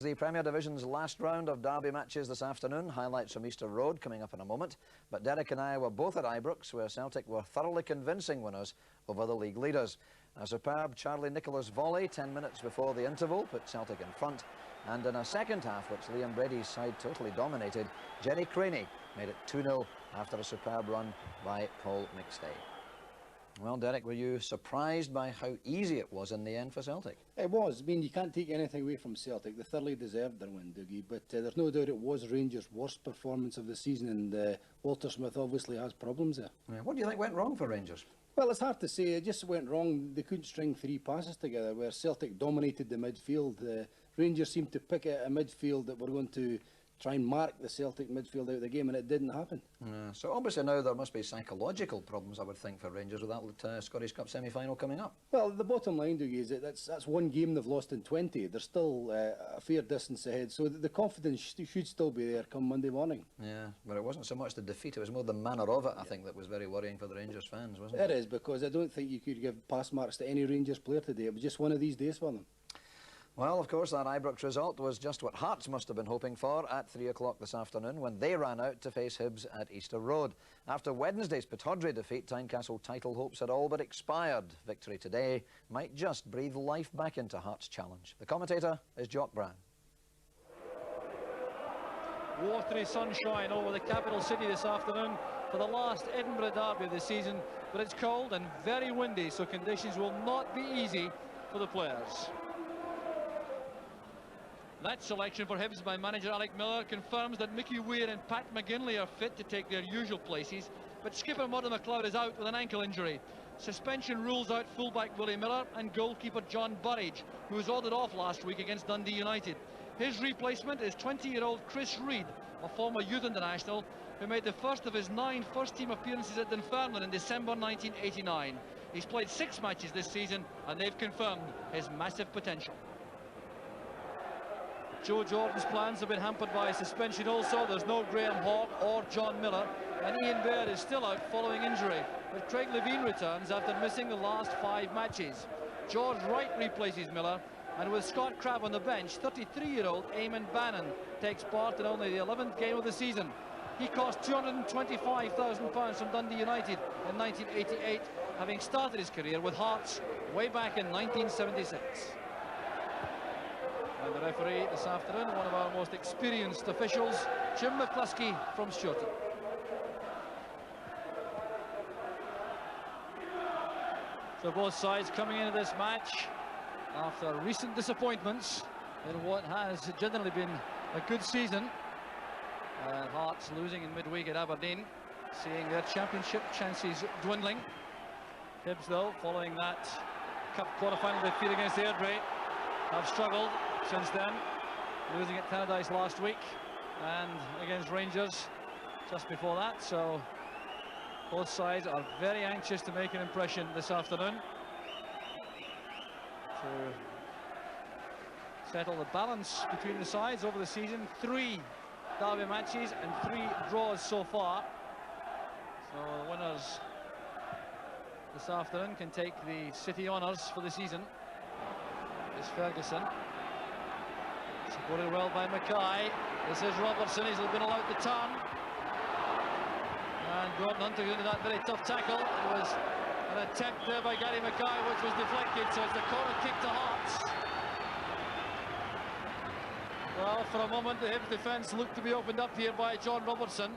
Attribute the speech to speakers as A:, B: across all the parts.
A: The Premier Division's last round of derby matches this afternoon. Highlights from Easter Road coming up in a moment. But Derek and I were both at Ibrox, where Celtic were thoroughly convincing winners over the league leaders. A superb Charlie Nicholas volley 10 minutes before the interval put Celtic in front. And in a second half, which Liam Brady's side totally dominated, Jerry Craney made it 2-0 after a superb run by Paul McStay. Well, Derek, were you surprised by how easy it was in the end for Celtic?
B: It was. I mean, you can't take anything away from Celtic. They thoroughly deserved their win, Dougie. But there's no doubt it was Rangers' worst performance of the season, and Walter Smith obviously has problems there.
A: Yeah, what do you think went wrong for Rangers?
B: Well, it's hard to say. It just went wrong. They couldn't string three passes together, where Celtic dominated the midfield. Rangers seemed to pick a midfield that were going to try and mark the Celtic midfield out of the game, and it didn't happen.
A: So obviously now there must be psychological problems, I would think, for Rangers with that Scottish Cup semi-final coming up.
B: Well, the bottom line, Dougie, is that that's one game they've lost in 20. There's still a fair distance ahead, so the confidence should still be there come Monday morning.
A: Yeah, but it wasn't so much the defeat, it was more the manner of it, I think, that was very worrying for the Rangers fans, wasn't it?
B: It is, because I don't think you could give pass marks to any Rangers player today. It was just one of these days for them.
A: Well, of course, that Ibrox result was just what Hearts must have been hoping for at 3 o'clock this afternoon when they ran out to face Hibs at Easter Road. After Wednesday's Pittodrie defeat, Tynecastle title hopes had all but expired. Victory today might just breathe life back into Hearts' challenge. The commentator is Jock Brown.
C: Watery sunshine over the capital city this afternoon for the last Edinburgh derby of the season, but it's cold and very windy, so conditions will not be easy for the players. That selection for Hibs by manager Alec Miller confirms that Mickey Weir and Pat McGinley are fit to take their usual places, but skipper Murdo McLeod is out with an ankle injury. Suspension rules out fullback Willie Miller and goalkeeper John Burridge, who was ordered off last week against Dundee United. His replacement is 20-year-old Chris Reid, a former youth international, who made the first of his 9 first-team appearances at Dunfermline in December 1989. He's played 6 matches this season, and they've confirmed his massive potential. Joe Jordan's plans have been hampered by a suspension also. There's no Graham Hawke or John Miller, and Ian Baird is still out following injury, but Craig Levine returns after missing the last 5 matches. George Wright replaces Miller, and with Scott Crabb on the bench, 33-year-old Eamon Bannon takes part in only the 11th game of the season. He cost £225,000 from Dundee United in 1988, having started his career with Hearts way back in 1976. And the referee this afternoon, one of our most experienced officials, Jim McCluskey from Shorty. So both sides coming into this match after recent disappointments in what has generally been a good season. Hearts losing in midweek at Aberdeen, seeing their championship chances dwindling. Hibs, though, following that cup quarter-final defeat against Airdrie, have struggled since then, losing at Tannadice last week and against Rangers just before that. So both sides are very anxious to make an impression this afternoon to settle the balance between the sides over the season. 3 derby matches and 3 draws so far, so the winners this afternoon can take the city honours for the season. It's Ferguson, supported well by Mackay. This is Robertson, he's been allowed to turn, and Gordon Hunter into that very tough tackle. It was an attempt there by Gary Mackay, which was deflected, so it's a corner kick to Hearts. Well, for a moment the Hibs defence looked to be opened up here by John Robertson.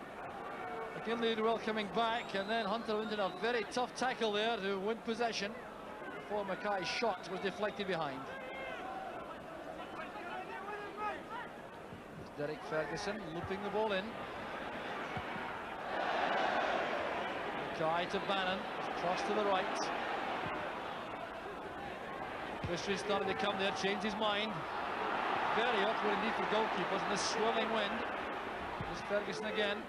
C: McGinley did well coming back, and then Hunter went in a very tough tackle there to win possession before Mackay's shot was deflected behind. Derek Ferguson looping the ball in. Mackay to Bannon, cross to the right. Christian started to come there, changed his mind. Very awkward indeed for goalkeepers in this swirling wind. There's Ferguson again.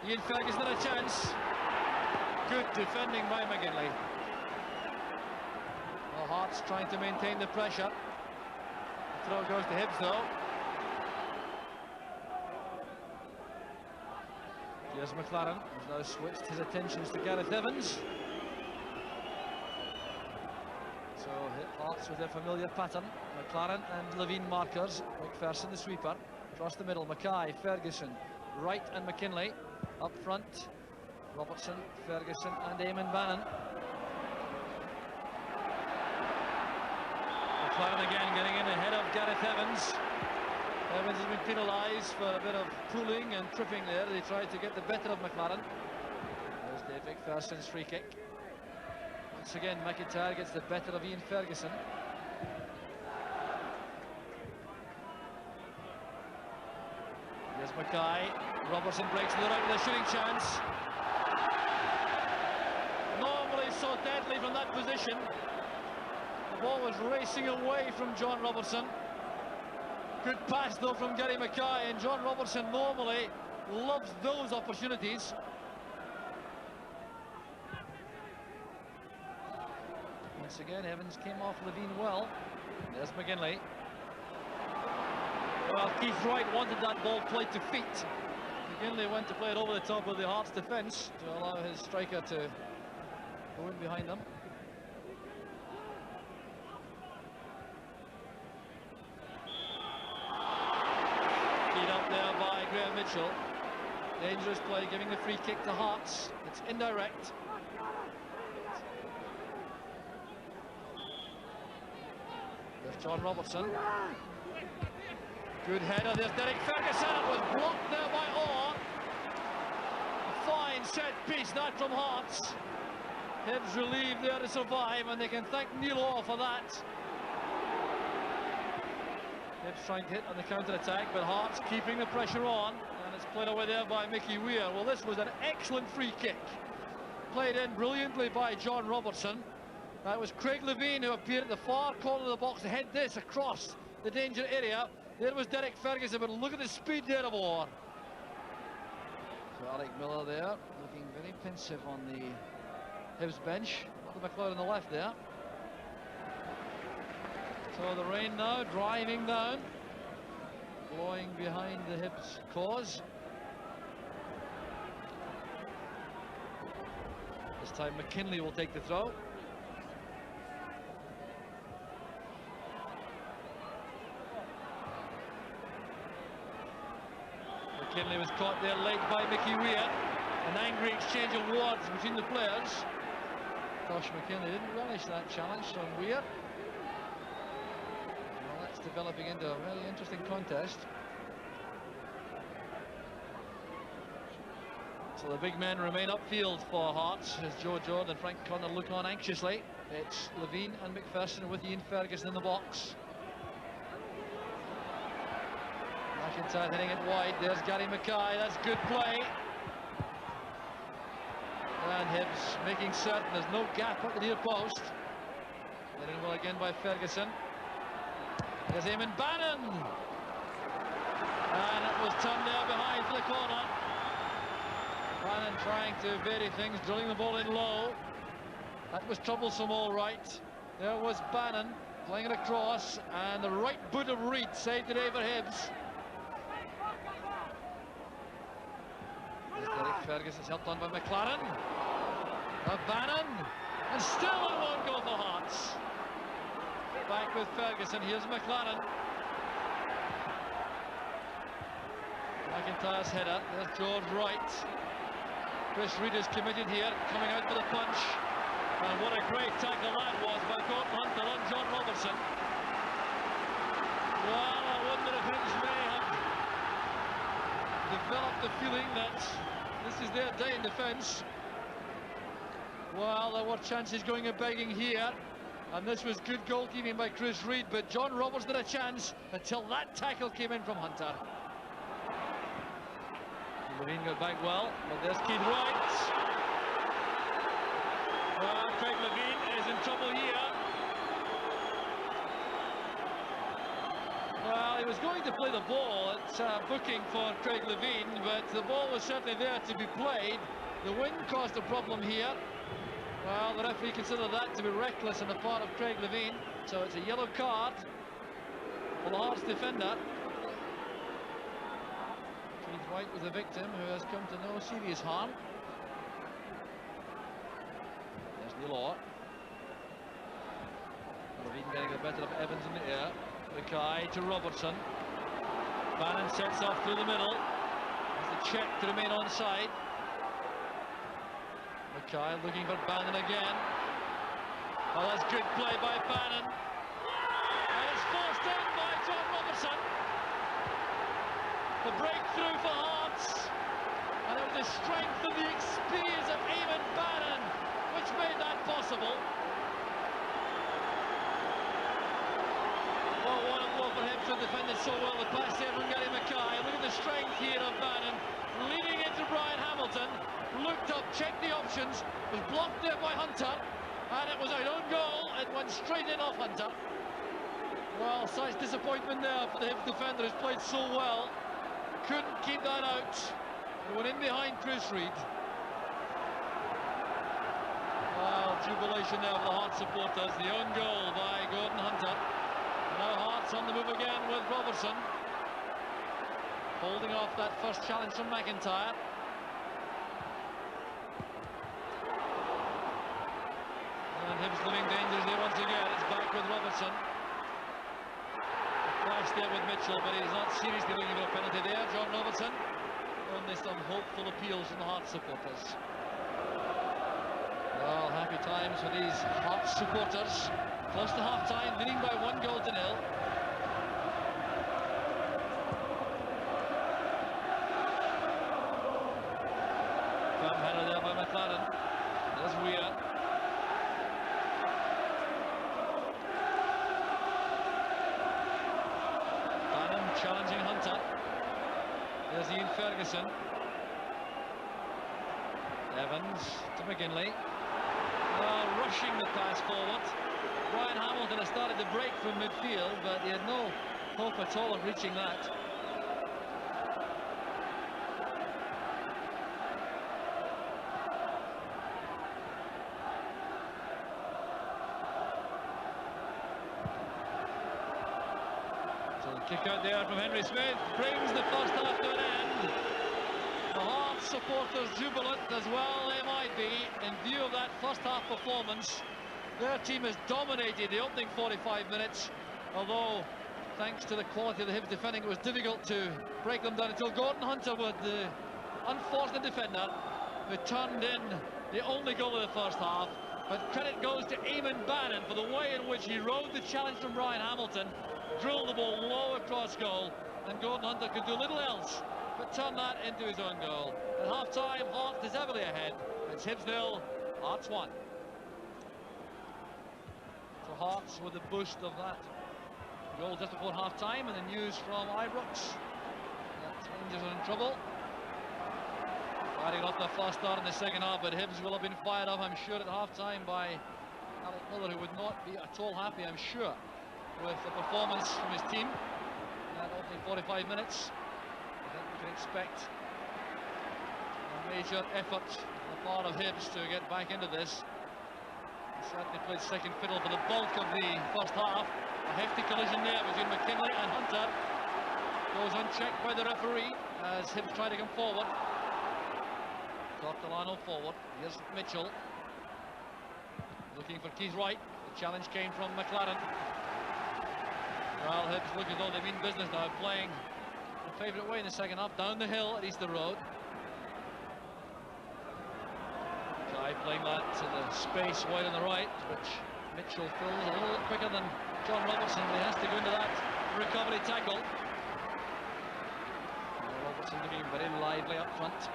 C: Ian Ferguson had a chance. Good defending by McGinley. Well, Hearts trying to maintain the pressure. The throw goes to Hibs though. Here's McLaren, who's now switched his attentions to Gareth Evans. So Hearts with their familiar pattern. McLaren and Levine markers. McPherson the sweeper. Across the middle, Mackay, Ferguson, Wright and McKinley. Up front, Robertson, Ferguson and Eamon Bannon. McLaren again getting in ahead of Gareth Evans. Evans has been penalised for a bit of pulling and tripping there. They tried to get the better of McLaren. There's Dave McPherson's free kick. Once again, McIntyre gets the better of Ian Ferguson. Here's Mackay. Robertson breaks to the right with a shooting chance. Normally so deadly from that position. The ball was racing away from John Robertson. Good pass though from Gary Mackay, and John Robertson normally loves those opportunities. Once again, Evans came off Levine well. There's McGinley. Well, Keith Wright wanted that ball played to feet. McGinley went to play it over the top of the Hearts defence to allow his striker to go in behind them. Keyed up there by Graham Mitchell. Dangerous play, giving the free kick to Hearts. It's indirect. There's John Robertson. Good header, there's Derek Ferguson. It was blocked there by Orr. A fine set piece, that from Hearts. Hibs relieved there to survive, and they can thank Neil Orr for that. Hibs trying to hit on the counter-attack, but Hearts keeping the pressure on, and it's played away there by Mickey Weir. Well, this was an excellent free kick. Played in brilliantly by John Robertson. That was Craig Levine who appeared at the far corner of the box to head this across the danger area. There was Derek Ferguson, but look at the speed there of Orr. So Alec Miller there, looking very pensive on the Hibs bench. The McLeod on the left there. So the rain now driving down, blowing behind the Hibs cause. This time McKinley will take the throw. McKinley was caught there late by Mickey Weir. An angry exchange of words between the players. Tosh McKinley didn't relish that challenge from Weir. Well, that's developing into a very interesting contest. So the big men remain upfield for Hearts as Joe Jordan and Frank Connor look on anxiously. It's Levine and McPherson with Ian Ferguson in the box. McIntyre hitting it wide. There's Gary Mackay. That's good play. And Hibs making certain there's no gap at the near post. Let in well again by Ferguson. There's Eamon Bannon. And it was turned there behind for the corner. Bannon trying to vary things, drilling the ball in low. That was troublesome, all right. There was Bannon playing it across, and the right boot of Reid saved today for Hibs. Derek Ferguson's helped on by McLaren. Now Bannon, and still it won't go for Hearts. Back with Ferguson, here's McLaren. McIntyre's header, there's George Wright. Chris Reid is committed here, coming out for the punch. And what a great tackle that was by Gordon Hunter on John Robertson. Well, I wonder if Hibs may have developed the feeling that this is their day in defence. Well, there were chances going a begging here, and this was good goalkeeping by Chris Reid, but John Robertson had a chance until that tackle came in from Hunter. Levine got back well, but there's Keith Wright. Well, Craig Levine is in trouble here. Well, he was going to play the ball. It's booking for Craig Levine, but the ball was certainly there to be played. The wind caused a problem here. Well, the referee considered that to be reckless on the part of Craig Levine, so it's a yellow card for the Hearts defender. Keith Wright was the victim, who has come to no serious harm. There's Neil Orr. Levine getting the better of Evans in the air. Mackay to Robertson. Bannon sets off through the middle. Has the check to remain onside. Mackay looking for Bannon again. Oh, that's good play by Bannon. And it's forced in by John Robertson. The breakthrough for Hearts. And it was the strength and the experience of Eamon Bannon which made that possible. Well, what a blow for him to have defended so well the pass there from Gary Mackay. Look at the strength here of Bannon, leading into Brian Hamilton, looked up, checked the options, was blocked there by Hunter, and it was an own goal. It went straight in off Hunter. Well, such disappointment there for the Hibs defender who's played so well. Couldn't keep that out. He went in behind Chris Reid. Well, jubilation there for the Hearts supporters. The own goal by Gordon Hunter. Now Hearts on the move again with Robertson. Holding off that first challenge from McIntyre. And Hibs living dangerously once again. It's back with Robertson. A clash there with Mitchell, but he's not seriously looking for a penalty there. John Robertson. Only some hopeful appeals from the Hearts supporters. Well, happy times for these Hearts supporters. Close to half-time, leading by 1 goal to 0. Firm header there by McLaren. There's Weir. Bannon challenging Hunter. There's Ian Ferguson. Evans to McGinley. Rushing the pass forward. Brian Hamilton has started to break from midfield, but he had no hope at all of reaching that. So the kick out there from Henry Smith brings the first half to an end. The Hearts supporters jubilant, as well they might be, in view of that first half performance. Their team has dominated the opening 45 minutes, although thanks to the quality of the Hibs defending, it was difficult to break them down until Gordon Hunter, with the unfortunate defender, who turned in the only goal of the first half. But credit goes to Eamon Bannon for the way in which he rode the challenge from Brian Hamilton, drilled the ball low across goal, and Gordon Hunter could do little else but turn that into his own goal. At half-time, Hearts is heavily ahead. It's Hibs 0, Hearts 1. So Hearts with the boost of that goal just before half-time, and the news from Ibrox that Rangers are in trouble. Firing up the first start in the second half, but Hibs will have been fired up, I'm sure, at half-time by Alec Miller, who would not be at all happy, I'm sure, with the performance from his team in that opening 45 minutes. I think we can expect a major effort on the part of Hibs to get back into this. He certainly played second fiddle for the bulk of the first half. A hefty collision there between McKinley and Hunter. Goes unchecked by the referee as Hibs try to come forward. Tortolano forward. Here's Mitchell. Looking for Keith Wright. The challenge came from McLaren. Well, Hibs look as though they mean business now, playing a favourite way in the second half, down the hill at Easter Road. Guy playing that to the space wide on the right, which Mitchell fills a little quicker than John Robertson. He has to go into that recovery tackle. Robertson looking very lively up front.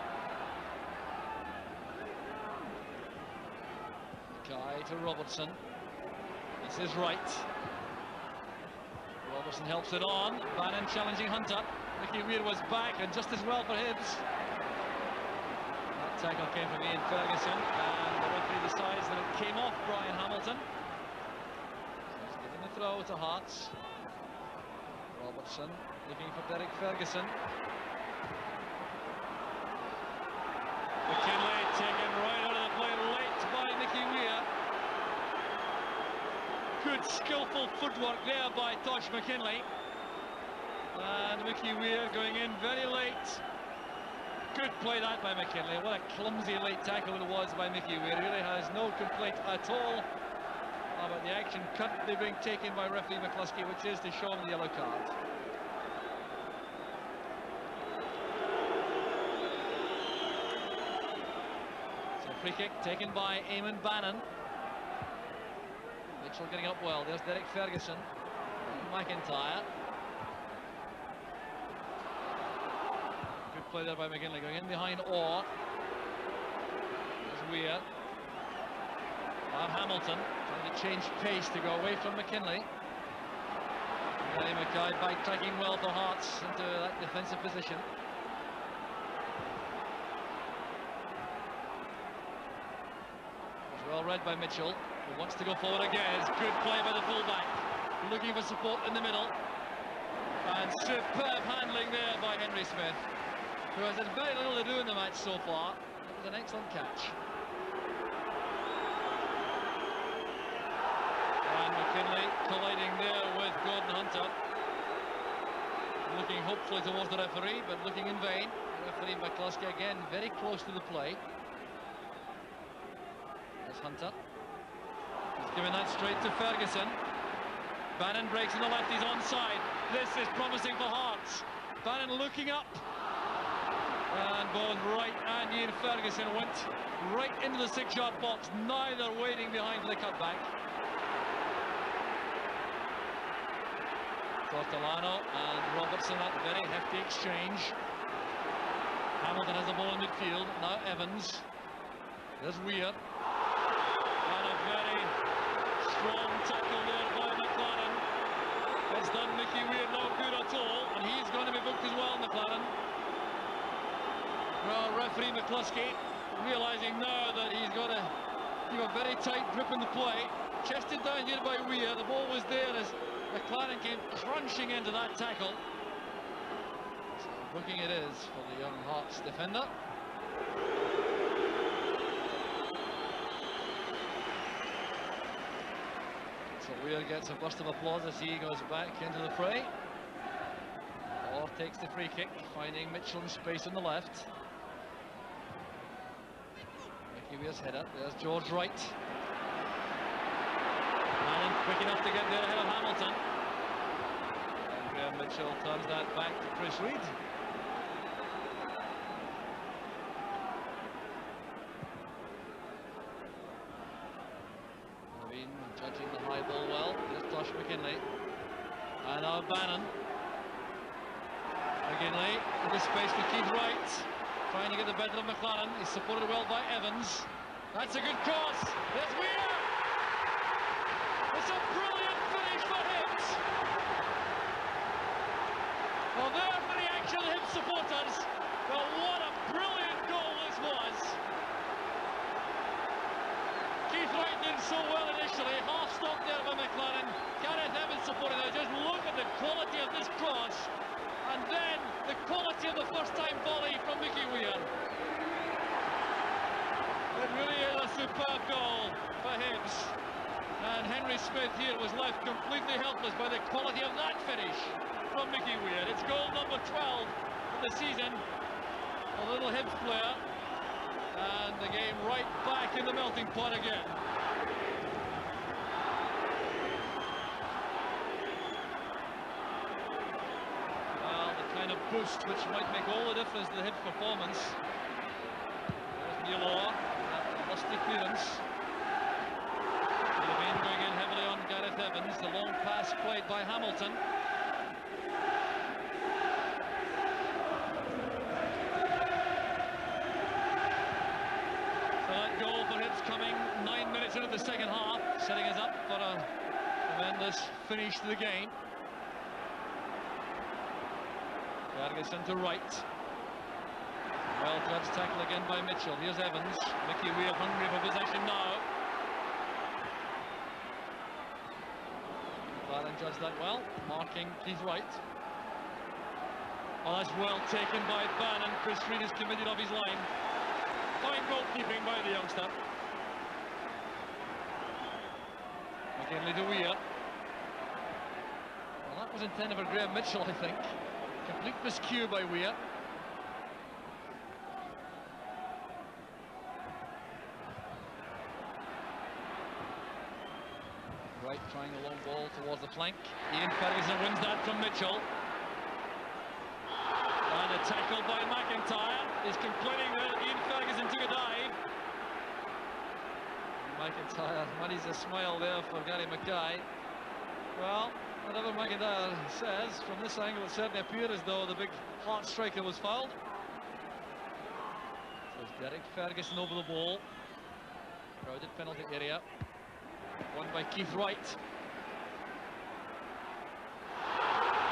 C: Guy to Robertson. This is right. Robertson helps it on. Bannon challenging Hunter. Mickey Weir was back, and just as well for Hibs. That tackle came from Ian Ferguson, and the referee decides that it came off Brian Hamilton. He's giving the throw to Hearts. Robertson looking for Derek Ferguson. McKinley taken right out of the play late by Mickey Weir. Good skillful footwork there by Tosh McKinley. And Mickey Weir going in very late. Good play that by McKinley. What a clumsy late tackle it was by Mickey Weir. He really has no complaint at all about the action currently being taken by referee McCluskey, which is to show him the yellow card. So free kick taken by Eamon Bannon. Mitchell getting up well. There's Derek Ferguson. McIntyre. Good play there by McGinley, going in behind Orr. There's Weir. Hamilton trying to change pace to go away from McKinley. Gary Mackay backtracking well for Hearts into that defensive position. It's well read by Mitchell, who wants to go forward again. It's good play by the fullback, looking for support in the middle. And superb handling there by Henry Smith, who has had very little to do in the match so far. It was an excellent catch. McKinley colliding there with Gordon Hunter, looking hopefully towards the referee, but looking in vain. Referee McCluskey again very close to the play. There's Hunter. He's given that straight to Ferguson. Bannon breaks on the left, he's onside. This is promising for Hearts. Bannon looking up. And both Wright and Ian Ferguson went right into the 6-yard box, neither waiting behind for the cutback. Tortolano and Robertson, that very hefty exchange. Hamilton has the ball in midfield. Now Evans. There's Weir. And a very strong tackle there by McLaren. It's done Mickey Weir no good at all, and he's going to be booked as well, McLaren. Well, referee McCluskey realising now that he's got to keep a very tight grip in the play. Chested down here by Weir. The ball was there as McLaren came crunching into that tackle. So booking it is for the young Hearts defender. So Weir gets a burst of applause as he goes back into the fray. Orr takes the free kick, finding Mitchell in space on the left. Mickey Weir's header. There's George Wright. Allen quick enough to get there ahead of Hamilton. And Graham Mitchell turns that back to Chris Reid. Levine judging the high ball well. There's Josh McKinley. And now Bannon. McKinley into space for Keith Wright. Trying to get the better of McLaren. He's supported well by Evans. That's a good cross. There's Weir. It's a brilliant finish for Hibs. Well, there for the action, Hibs supporters. Well, what a brilliant goal this was. Keith Wright did so well initially. Half stop there by McLaren. Gareth Evans supporting there. Just look at the quality of this cross. And then the quality of the first-time volley from Mickey Weir. It really is a superb goal for Hibs. And Henry Smith here was left completely helpless by the quality of that finish from Mickey Weir. It's goal number 12 for the season. A little Hibs player. And the game right back in the melting pot again. Well, the kind of boost which might make all the difference to the Hibs performance. There's Neil Orr, that lusty clearance. Levine going in heavily on Gareth Evans. The long pass played by Hamilton. So that goal for Hibs coming 9 minutes into the second half, setting us up for a tremendous finish to the game. Ferguson to Wright. Well judged tackle again by Mitchell. Here's Evans. Mickey Weir hungry for possession now. McLaren judged that well, marking Keith Wright. Oh, that's well taken by Bannon. Chris Reid is committed off his line. Fine goalkeeping by the youngster. McKinley to Weir. Well, that was intended for Graham Mitchell, I think. Complete miscue by Weir. trying a long ball towards the flank. Ian Ferguson wins that from Mitchell. And a tackle by McIntyre. He's complaining that Ian Ferguson took a dive. McIntyre muddies a smile there for Gary Mackay. Well, whatever McIntyre says, from this angle it certainly appeared as though the big Hearts striker was fouled. So it's Derek Ferguson over the ball. Crowded penalty area. Won by Keith Wright.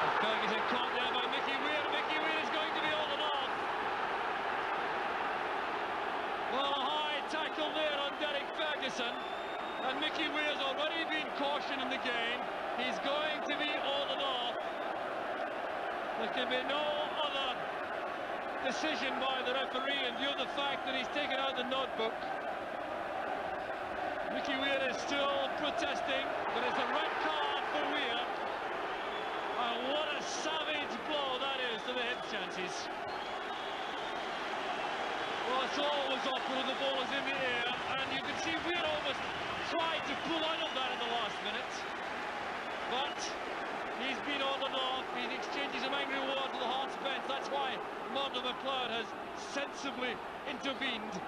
C: And Ferguson caught there by Mickey Weir. Mickey Weir is going to be all and off. Well, a high tackle there on Derek Ferguson. And Mickey Weir's already been cautioned in the game. He's going to be all and off. There can be no other decision by the referee in view of the fact that he's taken out the notebook. Mickey Weir is still protesting, but it's a red card for Weir. And what a savage blow that is to the Hibs chances. Well, it's always off when the ball is in the air, and you can see Weir almost tried to pull out of that in the last minute. But he's been on and off. He's exchanging some angry words to the Hearts bench. That's why Martin McLeod has sensibly intervened.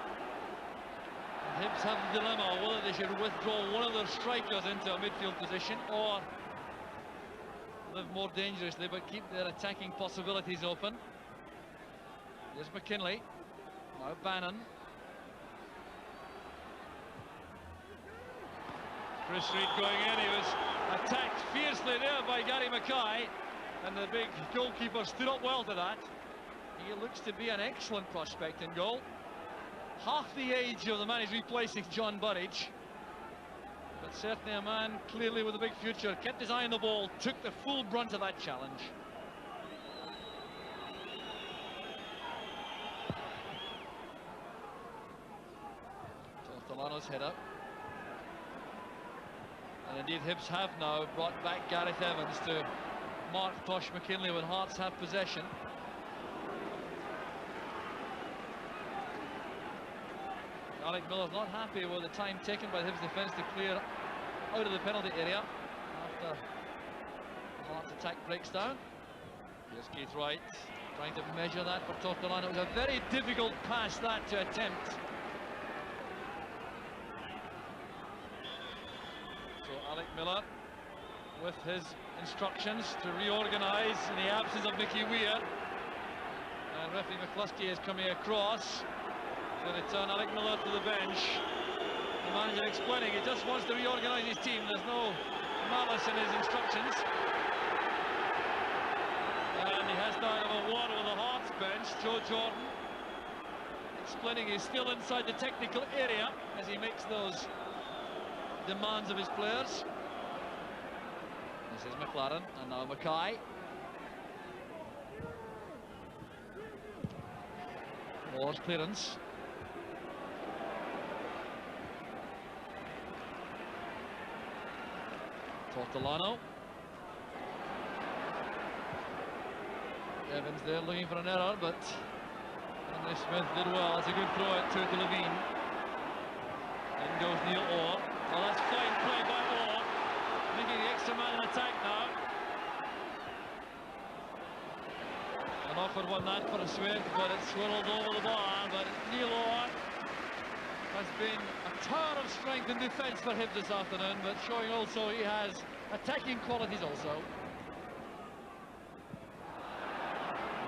C: Hibs have the dilemma whether they should withdraw one of their strikers into a midfield position or live more dangerously but keep their attacking possibilities open. Here's McKinley. Now Bannon. Chris Reid going in. He was attacked fiercely there by Gary Mackay, and the big goalkeeper stood up well to that. He looks to be an excellent prospect in goal. Half the age of the man he's replacing, John Burridge, but certainly a man clearly with a big future. Kept his eye on the ball, took the full brunt of that challenge. Tortolano's header. And indeed Hibs have now brought back Gareth Evans to mark Tosh McKinley when Hearts have possession. Alec Miller's not happy with the time taken by the Hibs defence to clear out of the penalty area after Hearts attack breaks down. Here's Keith Wright trying to measure that for Tortolano. It was a very difficult pass that to attempt. So Alec Miller with his instructions to reorganise in the absence of Mickey Weir. And referee McCluskey is coming across to return Alec Miller to the bench. The manager explaining he just wants to reorganise his team. There's no malice in his instructions. And he has now a word with the Hearts bench. Joe Jordan explaining he's still inside the technical area as he makes those demands of his players. This is McLaren and now Mackay. Moore's clearance. Tortolano. Evans there looking for an error, but Henry Smith did well. It's a good throw out to Levine. In goes Neil Orr. Well, that's fine play by Orr. Making the extra man in attack now. An awkward one that for a Smith, but it swirled over the bar. But Neil Orr has been a tower of strength in defence for Hibs this afternoon, but showing also he has attacking qualities also.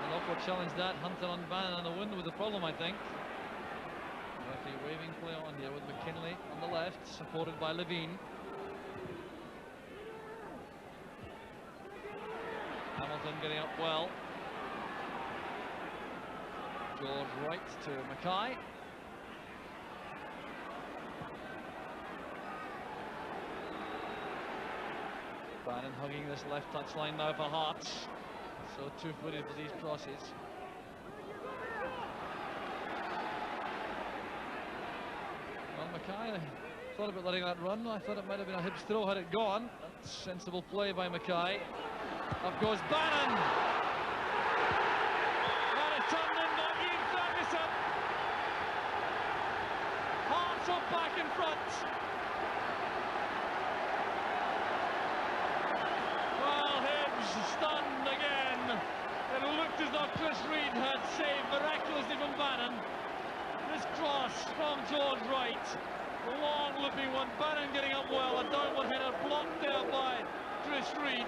C: An awkward challenge that, Hunter on Bannon on the wind with the problem, I think. Referee waving play on here with McKinley on the left, supported by Levine. Hamilton getting up well. George Wright to Mackay. Bannon hugging this left touchline now for Hearts. So two-footed for these crosses. Well, Mackay thought about letting that run. I thought it might have been a Hibs throw had it gone. That's sensible play by Mackay. Up goes Bannon. And it's turned in by Ian Ferguson. Hearts up back in front. right. Long looping one. Bannon getting up well. A downward header blocked there by Chris Reid.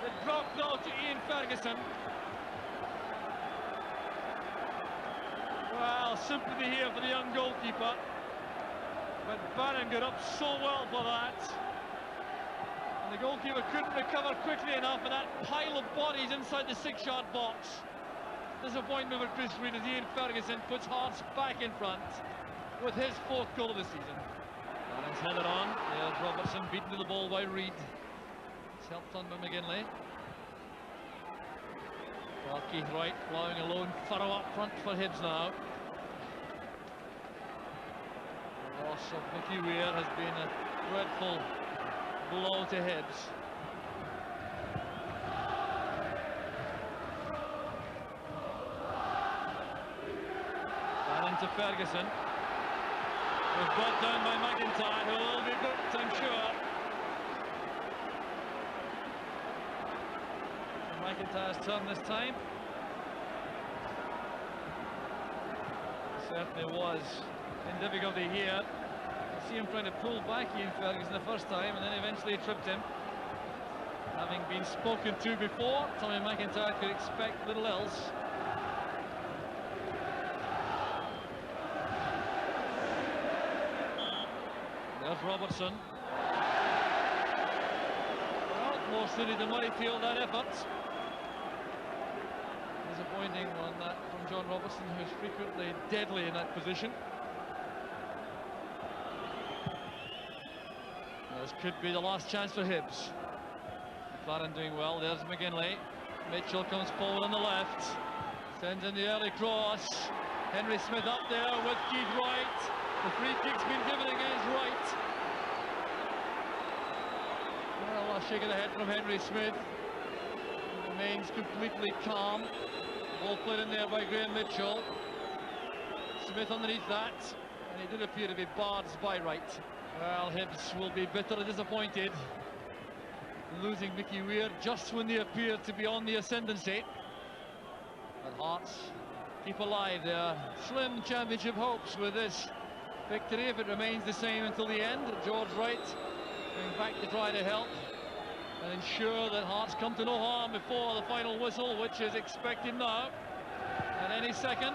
C: It dropped out to Ian Ferguson. Well, sympathy here for the young goalkeeper. But Bannon got up so well for that. And the goalkeeper couldn't recover quickly enough, and that pile of bodies inside the 6-yard box. Disappointment for Chris Reid as Ian Ferguson puts Hearts back in front with his 4th goal of the season. Bannon's headed on. There's Robertson beaten to the ball by Reid. It's helped on by McGinley. Keith Wright plowing a lone furrow up front for Hibs now. The loss of Mickey Weir has been a dreadful blow to Hibs. Bannon to Ferguson. Was brought down by McIntyre, who will be booked, I'm sure. McIntyre's turn this time. Certainly was in difficulty here. You see him trying to pull back Ian Ferguson the first time, and then eventually tripped him. Having been spoken to before, Tommy McIntyre could expect little else. There's Robertson. Well, more suited to Murrayfield, that effort. Disappointing on that from John Robertson, who's frequently deadly in that position. This could be the last chance for Hibs. McLaren doing well. There's McGinley. Mitchell comes forward on the left. Sends in the early cross. Henry Smith up there with Keith Wright. The free kick's been given against Wright. Well, a shake of the head from Henry Smith. He remains completely calm. Ball played in there by Graham Mitchell. Smith underneath that. And he did appear to be barred by Wright. Well, Hibs will be bitterly disappointed, losing Mickey Weir just when they appear to be on the ascendancy. But Hearts keep alive their slim championship hopes with this victory, if it remains the same until the end. George Wright going back to try to help and ensure that Hearts come to no harm before the final whistle, which is expected now at any second.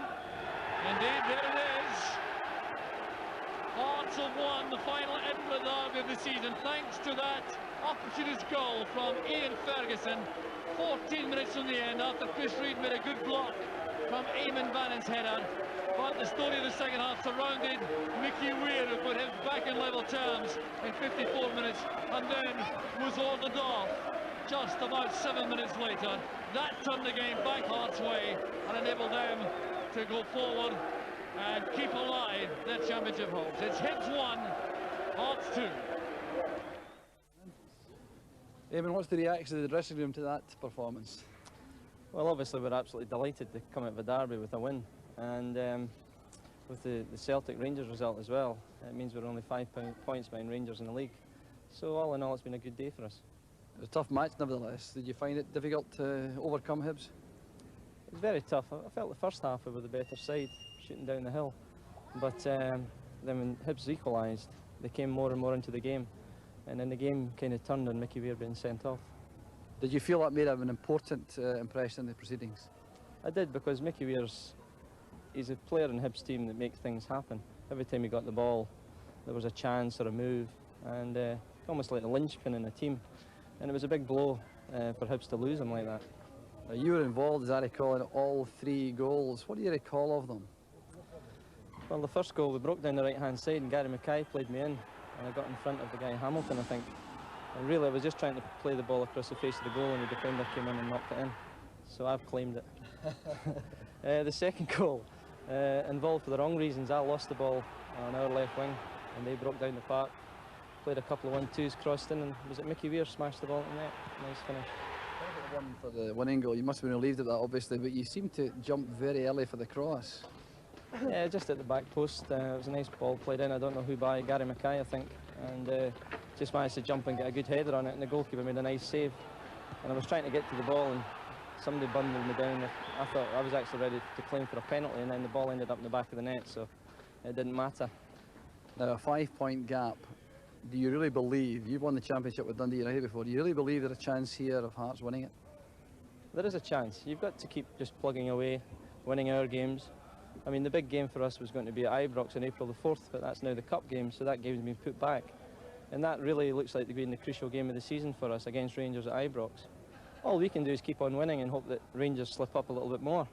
C: Indeed, there it is. Hearts have won the final Edinburgh derby of the season thanks to that opportunist goal from Ian Ferguson 14 minutes from the end, after Chris Reid made a good block from Eamon Bannon's header. But the story of the second half surrounded Mickey Weir, who put him back in level terms in 54 minutes and then was ordered off just about 7 minutes later. That turned the game back Hearts' way and enabled them to go forward and keep alive their championship hopes. It's Hibs 1, Hearts 2.
D: Eamon, what's the reaction of the dressing room to that performance?
E: Well, obviously we're absolutely delighted to come out of a derby with a win, and with the Celtic Rangers result as well, it means we're only 5 points behind Rangers in the league. So all in all, it's been a good day for us.
D: It was a tough match nevertheless. Did you find it difficult to overcome Hibs?
E: It was very tough. I felt the first half we were the better side, shooting down the hill. But then when Hibs equalised, they came more and more into the game. And then the game kind of turned on Mickey Weir being sent off.
D: Did you feel that made an important impression in the proceedings?
E: I did, because Mickey he's a player in Hibs' team that makes things happen. Every time he got the ball, there was a chance or a move, and almost like a linchpin in a team. And it was a big blow for Hibs to lose him like that.
D: You were involved, as I recall, in all 3 goals. What do you recall of them?
E: Well, the first goal, we broke down the right-hand side and Gary Mackay played me in, and I got in front of the guy Hamilton, I think. And really, I was just trying to play the ball across the face of the goal, and the defender came in and knocked it in. So I've claimed it. The second goal, involved for the wrong reasons. I lost the ball on our left wing, and they broke down the park. Played a couple of 1-2s, crossed in, and was it Mickey Weir smashed the ball in the net? Nice finish.
D: One for the winning goal. You must have been relieved at that, obviously, but you seemed to jump very early for the cross.
E: Yeah, just at the back post. It was a nice ball played in. I don't know who by, Gary Mackay, I think, and just managed to jump and get a good header on it, and the goalkeeper made a nice save. And I was trying to get to the ball, and somebody bundled me down. I thought I was actually ready to claim for a penalty, and then the ball ended up in the back of the net, so it didn't matter.
D: Now, a 5-point gap. Do you really believe, you've won the championship with Dundee United before, do you really believe there's a chance here of Hearts winning it?
E: There is a chance. You've got to keep just plugging away, winning our games. I mean, the big game for us was going to be at Ibrox on April the 4th, but that's now the cup game, so that game's been put back. And that really looks like to be the crucial game of the season for us against Rangers at Ibrox. All we can do is keep on winning and hope that Rangers slip up a little bit more.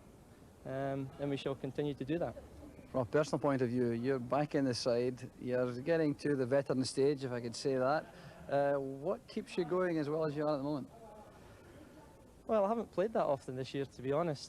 E: And we shall continue to do that.
D: From a personal point of view, you're back in the side, you're getting to the veteran stage, if I could say that. What keeps you going as well as you are at the moment?
E: Well, I haven't played that often this year, to be honest.